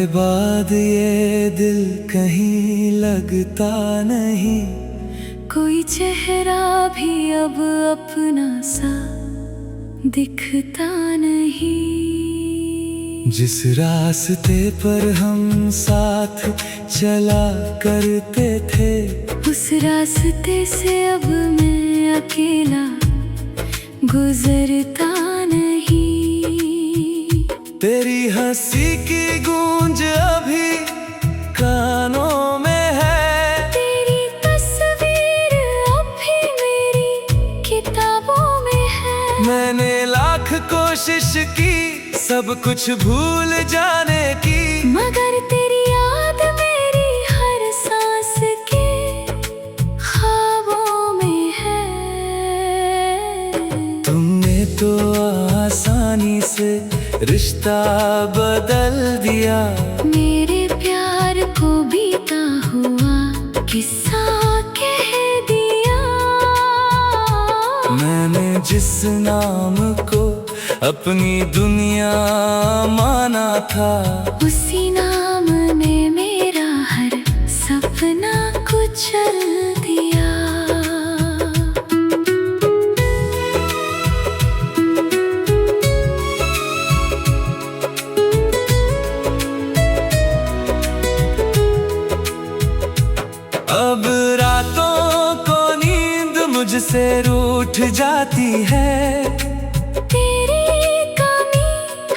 बाद ये दिल कहीं लगता नहीं, कोई चेहरा भी अब अपना सा दिखता नहीं। जिस रास्ते पर हम साथ चला करते थे, उस रास्ते से अब मैं अकेला गुजरता नहीं। तेरी हंसी की गूंज अभी कानों में है, तेरी तस्वीर अब भी मेरी किताबों में है। मैंने लाख कोशिश की सब कुछ भूल जाने की, मगर तेरी याद मेरी हर सांस के ख्वाबों में है। तुमने तो आसानी से रिश्ता बदल दिया, मेरे प्यार को बीता हुआ किस्सा कह दिया। मैंने जिस नाम को अपनी दुनिया माना था, उसी नाम ने मेरा हर सपना कुचल दिया। अब रातों को नींद मुझसे रूठ जाती है, तेरी कमी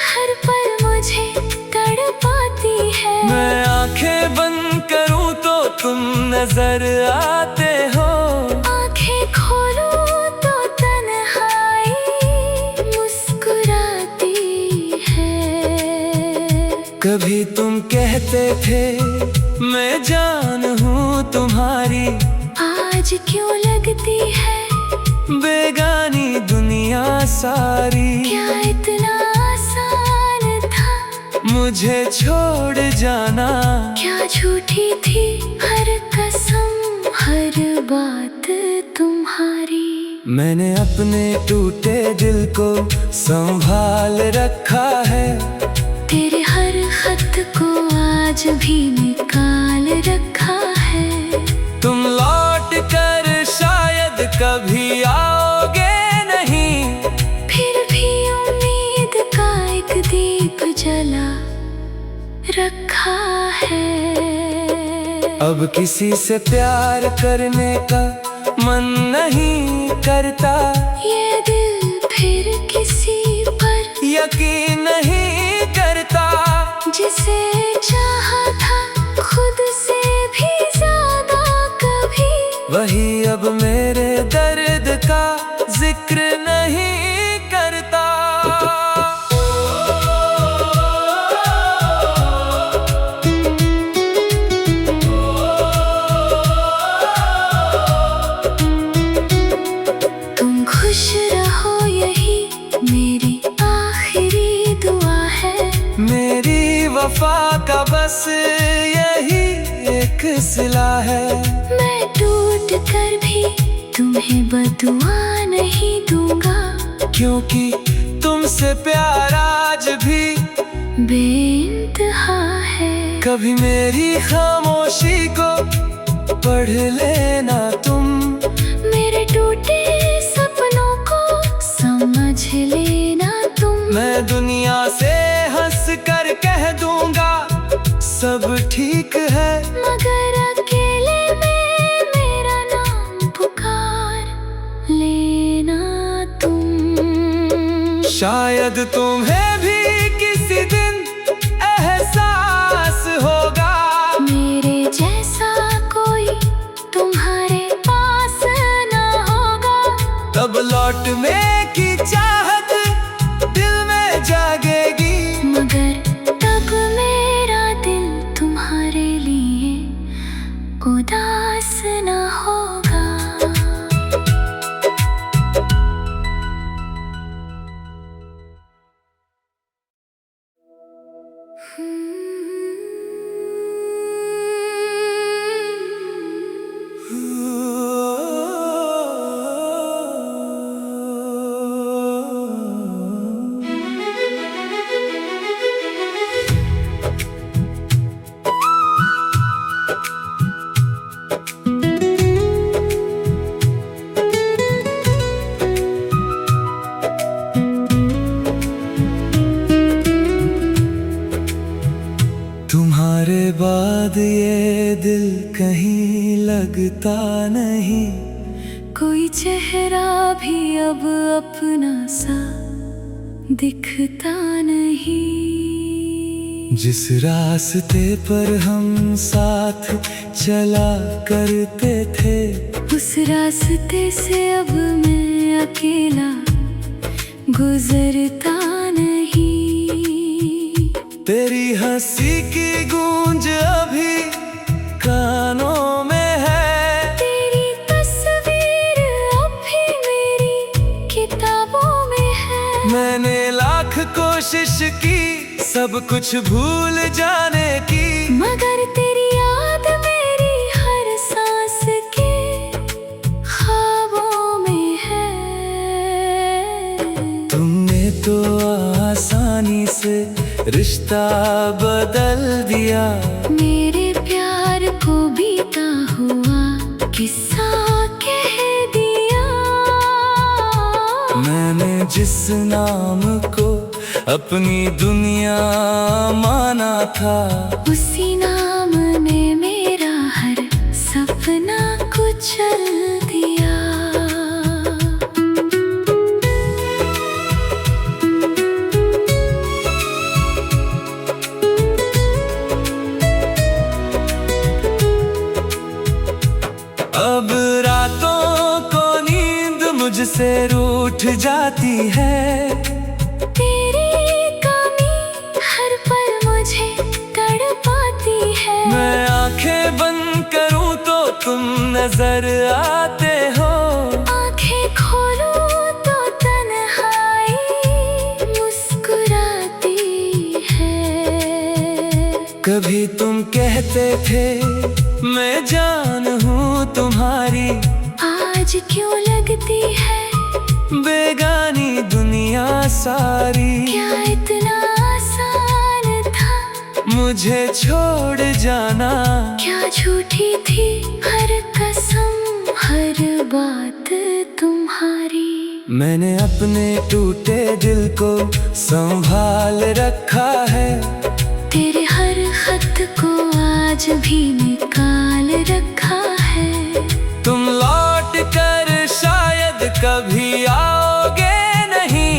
हर पल मुझे तड़पाती है। मैं आंखें बंद करूं तो तुम नजर आते हो, आंखें खोलूं तो तन्हाई मुस्कुराती है। कभी तुम कहते थे मैं जान हूँ तुम्हारी, आज क्यों लगती है बेगानी दुनिया सारी। क्या इतना आसान था मुझे छोड़ जाना, क्या झूठी थी हर कसम हर बात तुम्हारी। मैंने अपने टूटे दिल को संभाल रखा है, तेरे हर खत को आज भी निकाल रखा है। तुम लौट कर शायद कभी आओगे नहीं, फिर भी उम्मीद का एक दीप जला रखा है। अब किसी से प्यार करने का मन नहीं करता, ये दिल फिर किसी पर यकीन नहीं करता। जिसे चाहा था खुद से भी ज्यादा कभी, वही अब मेरे दर्द का जिक्र नहीं करता। तुम खुश रहो यही मेरी आखिरी दुआ है, मेरी वफा का बस यही एक सिला है। मैं टूट कर भी तुम्हें बदुआ नहीं दूंगा, क्योंकि तुमसे प्यार आज भी बेइंतहा है। कभी मेरी खामोशी को पढ़ लेना तुम, मेरे टूटे सपनों को समझ लेना तुम। मैं दुनिया से हंस कर कह दूंगा सब ठीक है, मगर अकेले में मेरा नाम पुकार लेना तुम। शायद तुम्हें भी किसी दिन एहसास होगा, मेरे जैसा कोई तुम्हारे पास ना होगा। तब लौटने की चाहत दिल में जागेगी, मगर तब मेरा दिल तुम्हारे लिए उदास ना होगा। बाद ये दिल कहीं लगता नहीं। कोई चेहरा भी अब अपना सा दिखता नहीं। जिस रास्ते पर हम साथ चला करते थे, उस रास्ते से अब मैं अकेला गुजरता नहीं। तेरी हंसी की गूंज अभी कानों में है, तेरी तस्वीर अब भी मेरी किताबों में है। मैंने लाख कोशिश की सब कुछ भूल जाने की, मगर तेरी याद मेरी हर सांस के ख्वाबों में है। तुमने तो आसानी से रिश्ता बदल दिया, मेरे प्यार को बीता हुआ किस्सा कह दिया। मैंने जिस नाम को अपनी दुनिया माना था, उसी नाम ने मेरा हर सपना कुचल दिया। अब रातों को नींद मुझसे रूठ जाती है, तेरी कमी हर पल मुझे तड़पाती है। मैं आंखें बंद करूं तो तुम नजर आते हो, आंखें खोलूं तो तन्हाई मुस्कुराती है। कभी तुम कहते थे मैं जान हूँ तुम्हारी, आज क्यों लगती है बेगानी दुनिया सारी। क्या इतना आसान था मुझे छोड़ जाना, क्या झूठी थी हर कसम हर बात तुम्हारी। मैंने अपने टूटे दिल को संभाल रखा है, तेरे हर खत को आज भी निकाल रखा है। तुम लौट कर शायद कभी आओगे नहीं,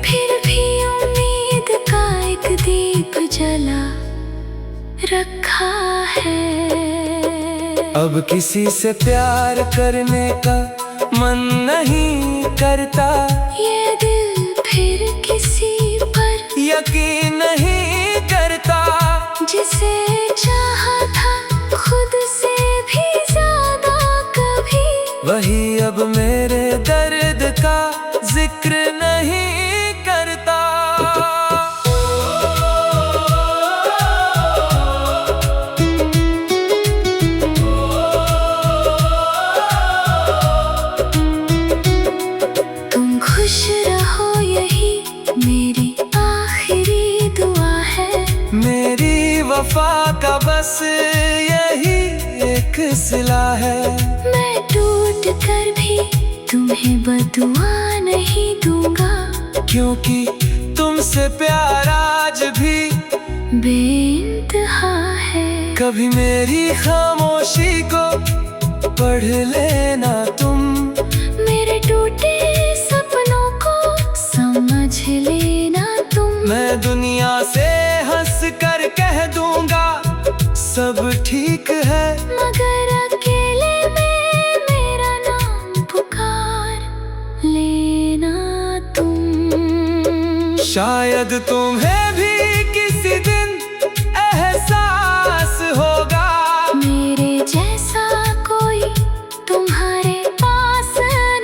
फिर भी उम्मीद का एक दीप जला रखा है। अब किसी से प्यार करने का मन नहीं करता, ये दिल फिर किसी पर यकीन नहीं करता। जिसे चाहा था खुद से भी ज्यादा कभी, वही अब मेरे दर्द का जिक्र नहीं करता। तुम खुश रहो यही मेरी आखिरी दुआ है। मेरी वफा का बस यही एक सिला है, मैं टूट कर भी तुम्हें बदुआ नहीं दूंगा, क्योंकि तुमसे प्यार आज भी बेइंतहा है। कभी मेरी खामोशी को पढ़ लेना तुम, मेरे टूटे सपनों को समझ लेना तुम। मैं दुनिया से हंस कर कह दूंगा सब ठीक है, मगर अकेले में मेरा नाम पुकार लेना तुम। शायद तुम्हें भी किसी दिन एहसास होगा, मेरे जैसा कोई तुम्हारे पास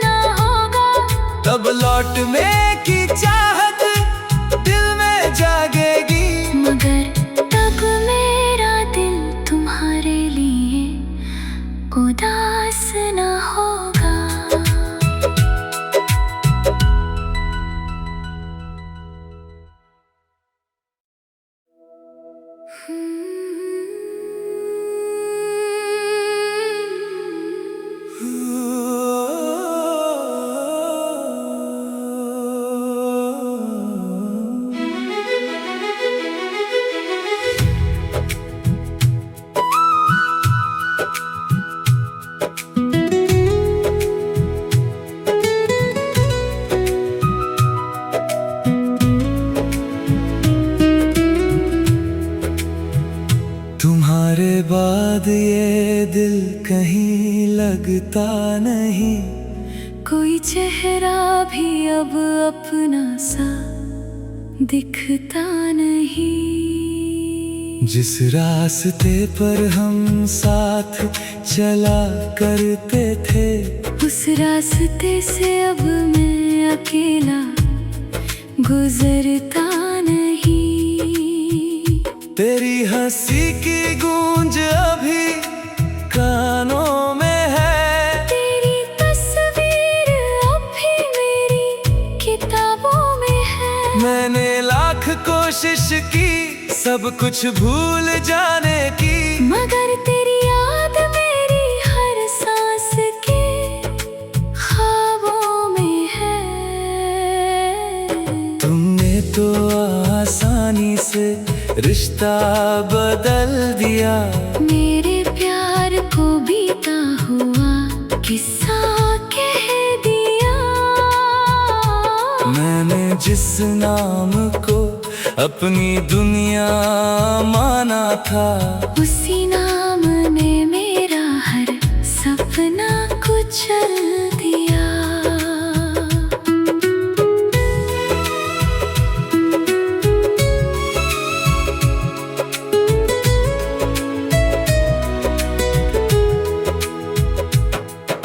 ना होगा। तब लौटने की चाहत दिल में जागेगी, मगर तब मेरा दिल तुम्हारे लिए उदास ना होगा। बाद ये दिल कहीं लगता नहीं, कोई चेहरा भी अब अपना सा दिखता नहीं। जिस रास्ते पर हम साथ चला करते थे, उस रास्ते से अब मैं अकेला गुजरता नहीं। तेरी हंसी की गूंज अभी कानों में है, तेरी तस्वीर अब भी मेरी किताबों में है। मैंने लाख कोशिश की सब कुछ भूल जाने की, मगर तेरी याद मेरी हर सांस के ख्वाबों में है। तुमने तो आसानी से रिश्ता बदल दिया, मेरे प्यार को बीता हुआ किस्सा कह दिया। मैंने जिस नाम को अपनी दुनिया माना था, उसी नाम ने मेरा हर सपना कुचल दिया।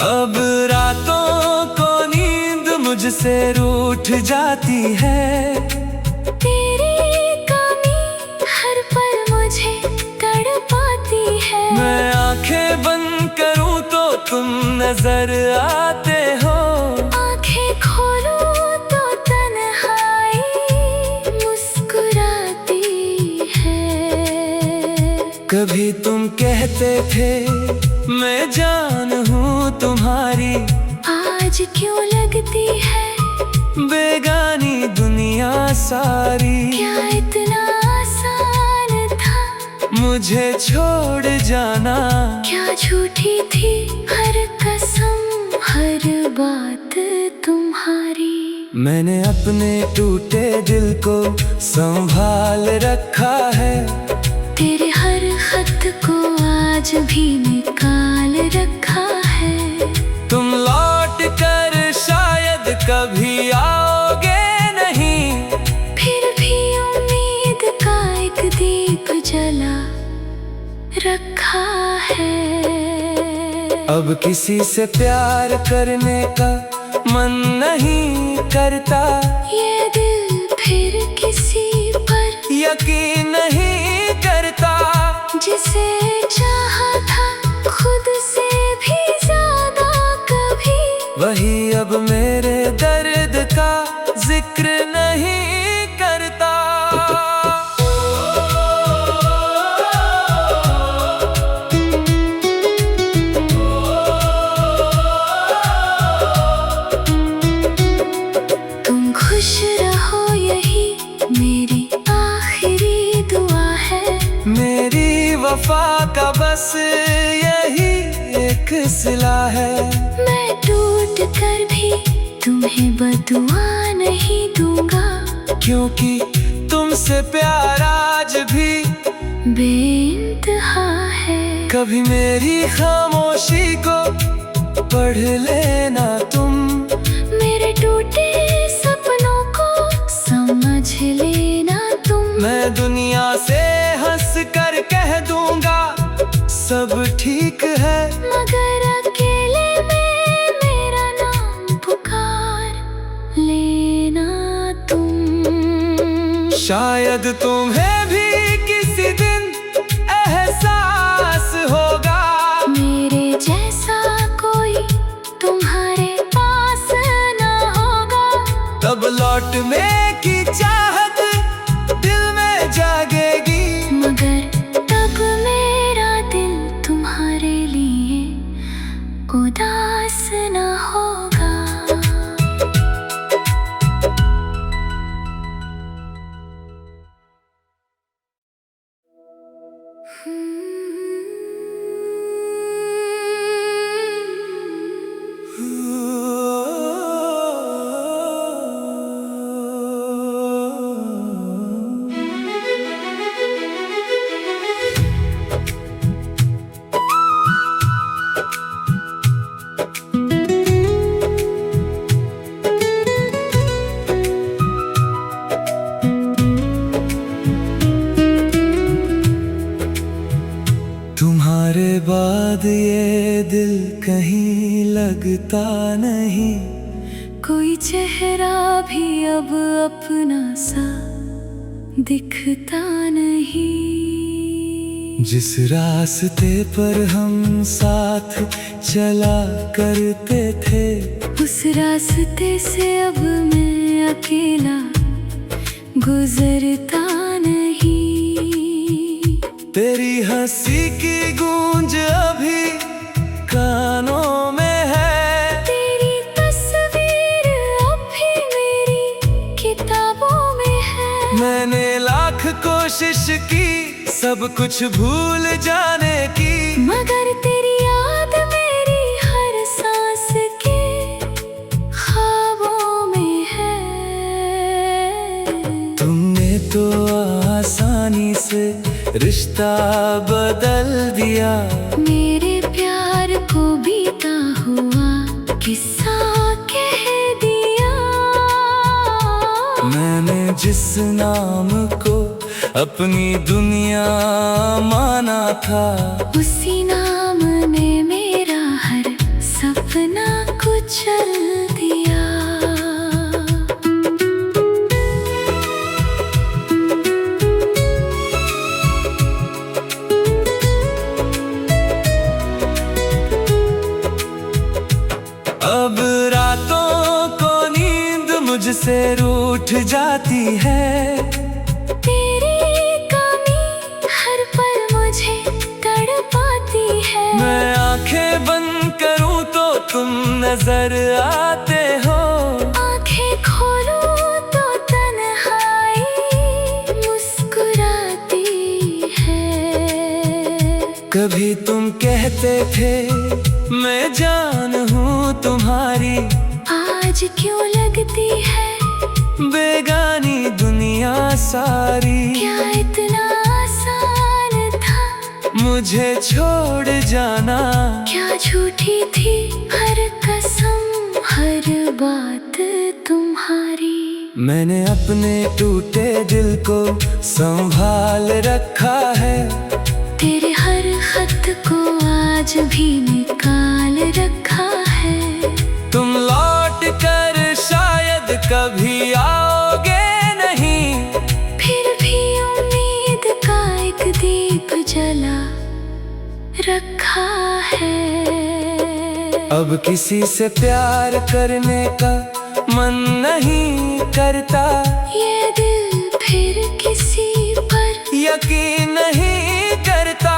अब रातों को नींद मुझसे रूठ जाती है, तेरी कमी हर पल मुझे तड़पाती है। मैं आंखें बंद करूं तो तुम नजर आते हो, आंखें खोलूं तो तन्हाई मुस्कुराती है। कभी तुम कहते थे मैं जान हूँ तुम्हारी, आज क्यों लगती है बेगानी दुनिया सारी। क्या इतना आसान था मुझे छोड़ जाना, क्या झूठी थी हर कसम हर बात तुम्हारी। मैंने अपने टूटे दिल को संभाल रखा है, तेरे हर खत को आज भी निकाल रखा है। तुम लौट कर शायद कभी आओगे नहीं, फिर भी उम्मीद का एक दीप जला रखा है। अब किसी से प्यार करने का मन नहीं करता, ये दिल फिर किसी पर यकीन नहीं करता। जिसे चाहा था खुद से भी ज्यादा कभी, वही अब मेरे दर्द का जिक्र नहीं करता। तुम खुश रहो यही मेरी आखिरी दुआ है, मेरी वफा का बस यही एक सिला है। मैं टूट कर भी तुम्हें बदुआ नहीं दूंगा, क्योंकि तुमसे प्यार आज भी बेइंतहा है। कभी मेरी खामोशी को पढ़ लेना तुम, मेरे टूटे सपनों को समझ लेना तुम। मैं दुनिया से हंस कर कह दूंगा सब ठीक है, मगर अकेले में मेरा नाम पुकार लेना तुम। शायद तुम्हें भी किसी दिन एहसास होगा, मेरे जैसा कोई तुम्हारे पास ना होगा। तब लौटने की चाहत दिल में जागेगी, मगर तब मेरा दिल तुम्हारे लिए उदास ना होगा। दिल कहीं लगता नहीं, कोई चेहरा भी अब अपना सा दिखता नहीं। जिस रास्ते पर हम साथ चला करते थे, उस रास्ते से अब मैं अकेला गुजरता नहीं। तेरी हंसी की गूंज अभी कानों में है, तेरी तस्वीर अब भी मेरी किताबों में है। मैंने लाख कोशिश की सब कुछ भूल जाने की, मगर तेरी याद मेरी हर सांस के ख्वाबों में है। तुमने तो आसानी से रिश्ता बदल दिया, मेरे प्यार को बीता हुआ किस्सा कह दिया। मैंने जिस नाम को अपनी दुनिया माना था, उसी नाम ने मेरा हर सपना कुचल दिया। अब रातों को नींद मुझसे रूठ जाती है, तेरी कमी हर पल मुझे तड़पाती है। मैं आंखें बंद करूं तो तुम नजर आते हो, आंखें खोलूं तो तन्हाई मुस्कुराती है। कभी तुम कहते थे मैं जान हूँ तुम्हारी, आज क्यों लगती है बेगानी दुनिया सारी। क्या इतना आसान था मुझे छोड़ जाना, क्या झूठी थी हर कसम हर बात तुम्हारी। मैंने अपने टूटे दिल को संभाल रखा है, तेरे हर खत को आज भी निकाल रखा है। तुम लौट कर शायद कभी आओगे नहीं, फिर भी उम्मीद का एक दीप जला रखा है। अब किसी से प्यार करने का मन नहीं करता, ये दिल फिर किसी पर यकीन नहीं करता।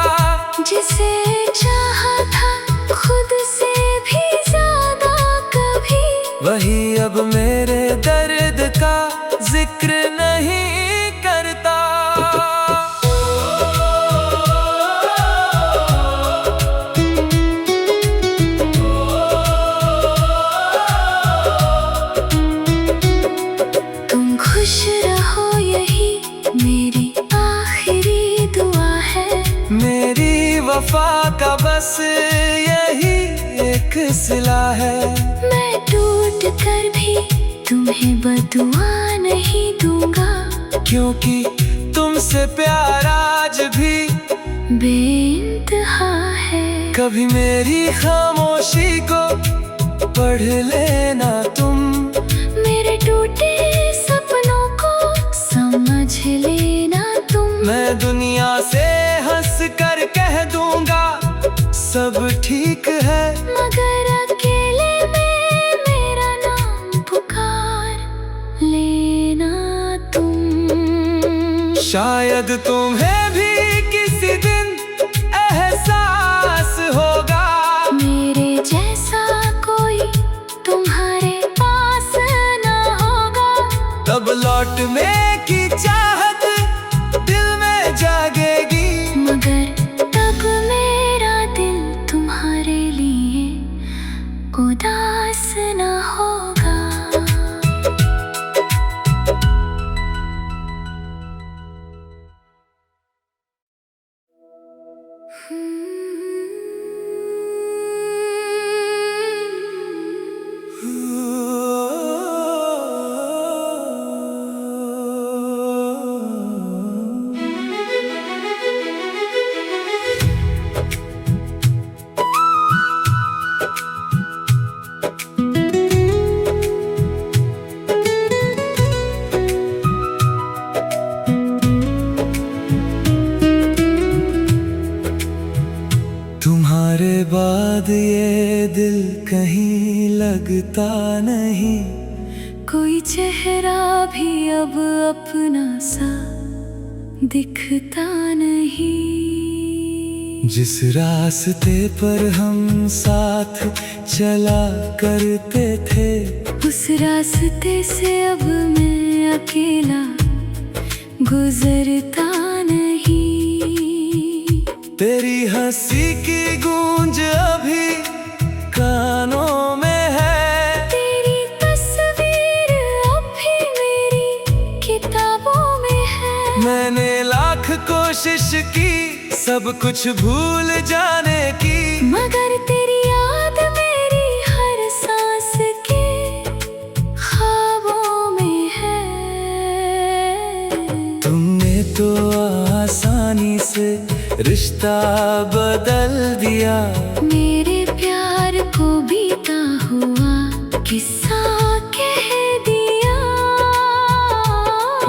जिसे चाहा था खुद से भी ज्यादा कभी, वही अब मेरे दर्द का जिक्र नहीं करता। तुम खुश रहो यही मेरी आखिरी दुआ है। मेरी वफा का बस यही एक सिला है, मैं टूट कर भी तुम्हें बदुआ नहीं दूंगा, क्योंकि तुमसे प्यार आज भी बेइंतहा है। कभी मेरी खामोशी को पढ़ लेना तुम, मेरे टूटे सपनों को समझ लेना तुम। मैं दुनिया से हंस कर कह दूंगा सब ठीक है, मगर अकेले में मेरा नाम पुकार लेना तुम। शायद तुम्हें भी किसी दिन एहसास होगा, मेरे जैसा कोई तुम्हारे पास ना होगा। तब लौटने की चाहत दिल में जागेगी, मगर तब मेरा दिल तुम्हारे लिए उदास ना होगा। बाद ये दिल कहीं लगता नहीं। कोई चेहरा भी अब अपना सा दिखता नहीं। जिस रास्ते पर हम साथ चला करते थे, उस रास्ते से अब मैं अकेला गुजरता नहीं। तेरी हंसी की गूंज अभी कानों में है, तेरी तस्वीर अब भी मेरी किताबों में है। मैंने लाख कोशिश की सब कुछ भूल जाने की, मगर तेरी याद मेरी हर सांस के ख्वाबों में है। तुमने तो आसानी से रिश्ता बदल दिया, मेरे प्यार को बीता हुआ किस्सा कह दिया।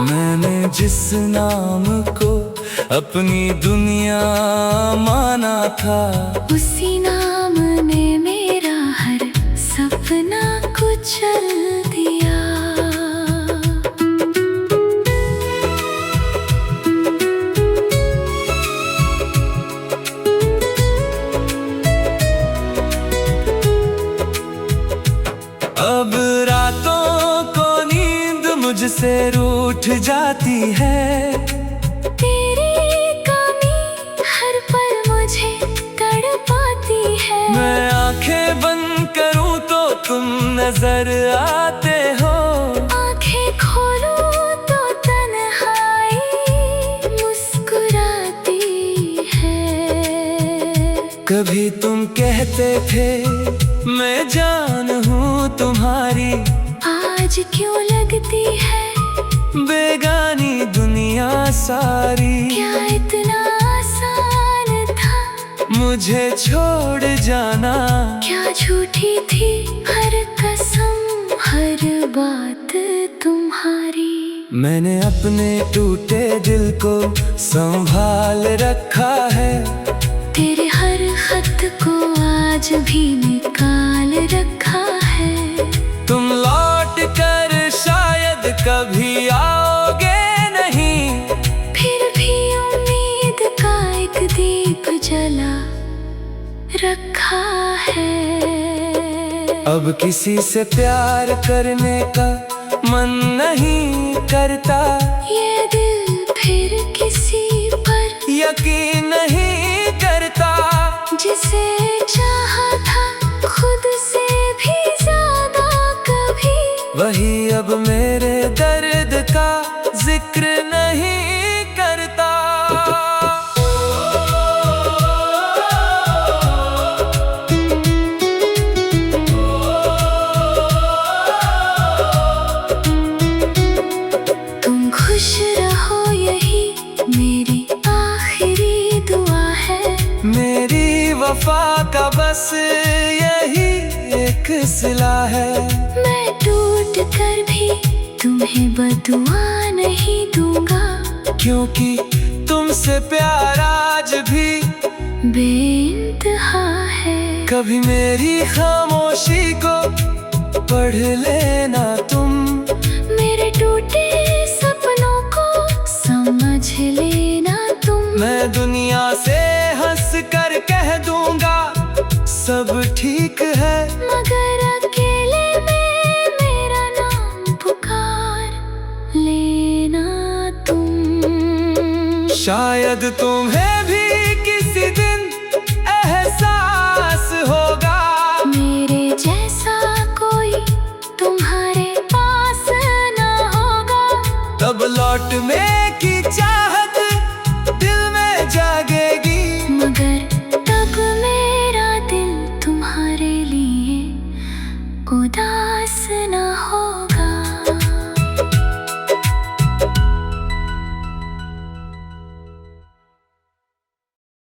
मैंने जिस नाम को अपनी दुनिया माना था, उसी नाम ने मेरा हर सपना कुचल दिया। अब रातों को नींद मुझसे रूठ जाती है, तेरी कमी हर पल मुझे तड़पाती है। मैं आंखें बंद करूं तो तुम नजर आते हो, आंखें खोलूं तो तन्हाई मुस्कुराती है। कभी तुम कहते थे मैं जान हूँ तुम्हारी, आज क्यों लगती है बेगानी दुनिया सारी। क्या इतना आसान था मुझे छोड़ जाना, क्या झूठी थी हर कसम हर बात तुम्हारी। मैंने अपने टूटे दिल को संभाल रखा है, तेरे हर खत को आज भी निकाल रखा है। तुम लौट कर शायद कभी आओगे नहीं, फिर भी उम्मीद का एक दीप जला रखा है। अब किसी से प्यार करने का मन नहीं करता, ये दिल फिर किसी पर यकीन नहीं करता। जिसे चाहा था खुद से भी ज्यादा कभी, वही अब मेरे दर्द का जिक्र नहीं करता। तुम खुश रहो यही मेरी आखिरी दुआ है। मेरी वफा का बस यही एक सिला है, मैं टूट कर भी तुम्हें बदुआ नहीं दूंगा, क्योंकि तुमसे प्यार आज भी बेइंतहा है। कभी मेरी खामोशी को पढ़ लेना तुम, मेरे टूटे सपनों को समझ लेना तुम। मैं दुनिया से हंस कर कह दूंगा सब ठीक है, मगर अकेले में मेरा नाम पुकार लेना तुम। शायद तुम्हें भी किसी दिन एहसास होगा, मेरे जैसा कोई तुम्हारे पास ना होगा। तब लौटने की चाहत दिल में जागेगी, मगर तब मेरा दिल तुम्हारे लिए उदास ना होगा।